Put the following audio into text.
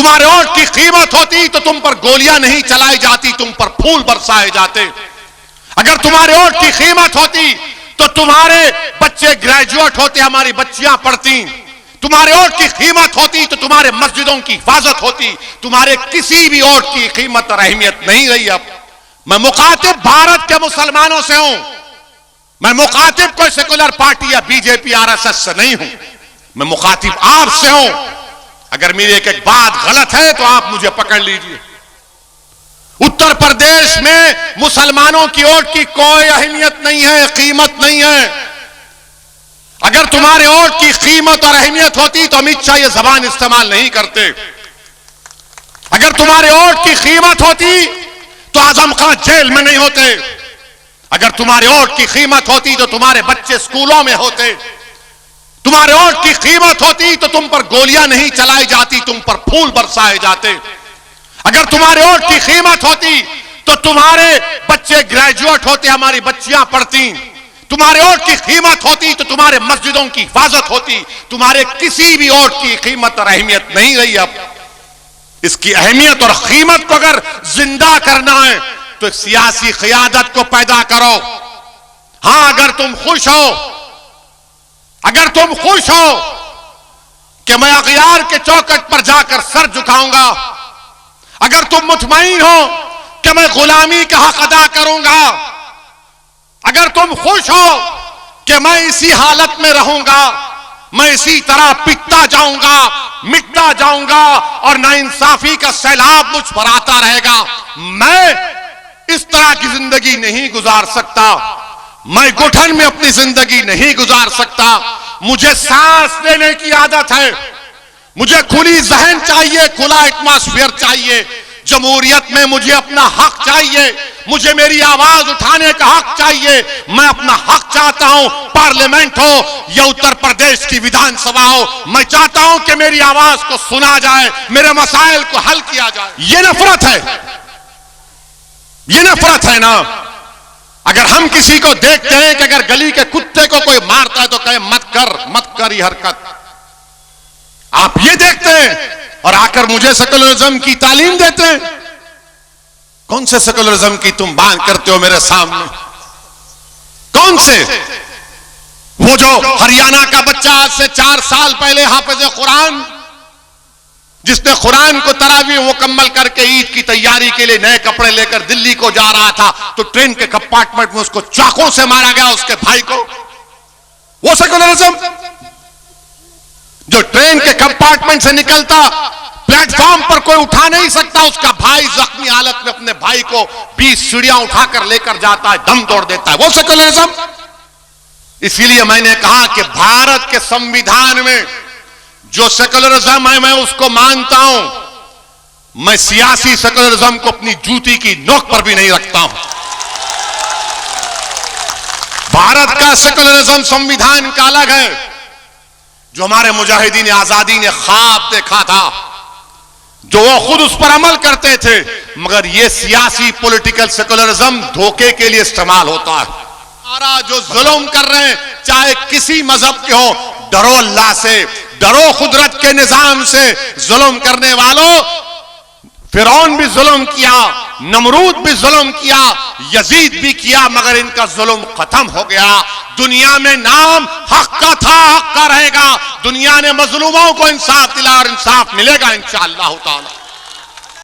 तुम्हारे वोट की कीमत होती तो तुम पर गोलियां नहीं चलाई जाती, तुम पर फूल बरसाए जाते। अगर तुम्हारे वोट की कीमत होती तो तुम्हारे बच्चे ग्रेजुएट होते, हमारी बच्चियां पढ़ती। तुम्हारे वोट की कीमत होती तो तुम्हारे मस्जिदों की हिफाजत होती। तुम्हारे किसी भी वोट की कीमत और अहमियत नहीं रही। अब मैं मुखातिब भारत के मुसलमानों से हूं, मैं मुखातिब कोई सेकुलर पार्टी या बीजेपी आरएसएस से नहीं हूं, मैं मुखातिब आपसे हूं। अगर मेरी एक एक बात गलत है तो आप मुझे पकड़ लीजिए। उत्तर प्रदेश में मुसलमानों की वोट की कोई अहमियत नहीं है, कीमत नहीं है। अगर तुम्हारे वोट की कीमत और अहमियत होती तो अमित शाह ये जबान इस्तेमाल नहीं करते। अगर तुम्हारे वोट की कीमत होती तो आजम खान जेल में नहीं होते। अगर तुम्हारे वोट की कीमत होती तो तुम्हारे बच्चे स्कूलों में होते। तुम्हारे वोट की कीमत होती तो तुम पर गोलियां नहीं चलाई जाती, तुम पर फूल बरसाए जाते। अगर तुम्हारे वोट की कीमत होती तो तुम्हारे बच्चे ग्रेजुएट होते, हमारी बच्चियां पढ़ती। तुम्हारे वोट की कीमत होती तो तुम्हारे मस्जिदों की हिफाजत होती। तुम्हारे किसी भी वोट की कीमत और अहमियत नहीं रही। अब इसकी अहमियत और कीमत को अगर जिंदा करना है तो सियासी क़यादत को पैदा करो। हां, अगर तुम खुश हो, अगर तुम खुश हो कि मैं अगयार के चौखट पर जाकर सर झुकाऊंगा, अगर तुम मुतमईन हो कि मैं गुलामी का हक अदा करूंगा, अगर तुम खुश हो कि मैं इसी हालत में रहूंगा, मैं इसी तरह पिटता जाऊंगा, मिटता जाऊंगा और नाइंसाफी का सैलाब मुझ पर आता रहेगा, मैं इस तरह की जिंदगी नहीं गुजार सकता। मैं घुटन में अपनी जिंदगी नहीं गुजार सकता। मुझे सांस लेने की आदत है, मुझे खुली जहन चाहिए, खुला एटमॉस्फेयर चाहिए। जमहूरियत में मुझे अपना हक चाहिए, मुझे मेरी आवाज उठाने का हक चाहिए। मैं अपना हक चाहता हूं, पार्लियामेंट हो या उत्तर प्रदेश की विधानसभा हो, मैं चाहता हूं कि मेरी आवाज को सुना जाए, मेरे मसाइल को हल किया जाए। ये नफरत है, ये नफरत है ना। अगर हम किसी को देखते हैं कि अगर गली के कुत्ते को कोई मारता है तो कहे मत कर ये हरकत, आप ये देखते हैं और आकर मुझे सेकुलरिज्म की तालीम देते हैं। कौन से सेकुलरिज्म की तुम बात करते हो मेरे सामने? कौन से? वो जो हरियाणा का बच्चा आज से 4 साल पहले हाफिज कुरान, जिसने कुरान को तरावी मुकम्मल करके ईद की तैयारी के लिए नए कपड़े लेकर दिल्ली को जा रहा था तो ट्रेन के कंपार्टमेंट में उसको चाकों से मारा गया, उसके भाई को। वो सेकुलरिज्म जो ट्रेन के कंपार्टमेंट से निकलता, प्लेटफॉर्म पर कोई उठा नहीं सकता, उसका भाई जख्मी हालत में अपने भाई को 20 सीढ़ियां उठाकर लेकर जाता है, दम तोड़ देता है, वो सेकुलरिज्म। इसीलिए मैंने कहा कि भारत के संविधान में जो सेकुलरिज्म है मैं उसको मानता हूं। मैं सियासी सेकुलरिज्म को अपनी जूती की नोक पर भी नहीं रखता हूं। भारत का सेकुलरिज्म संविधान का अलग है। जो हमारे मुजाहिदीन आजादी ने ख्वाब देखा था, जो वो खुद उस पर अमल करते थे, मगर ये सियासी पॉलिटिकल सेकुलरिज्म धोखे के लिए इस्तेमाल होता है। हमारा जो जुल्म कर रहे हैं, चाहे किसी मजहब के हो, डरो अल्लाह से, डरो कुदरत के निजाम से। जुल्म करने वालों, फिरौन भी जुल्म किया, नमरूद भी जुल्म किया, यजीद भी किया, मगर इनका जुल्म खत्म हो गया। दुनिया में नाम हक का था, हक का रहेगा। दुनिया ने मजलूमों को इंसाफ दिला और इंसाफ मिलेगा इंशाअल्लाह ताला।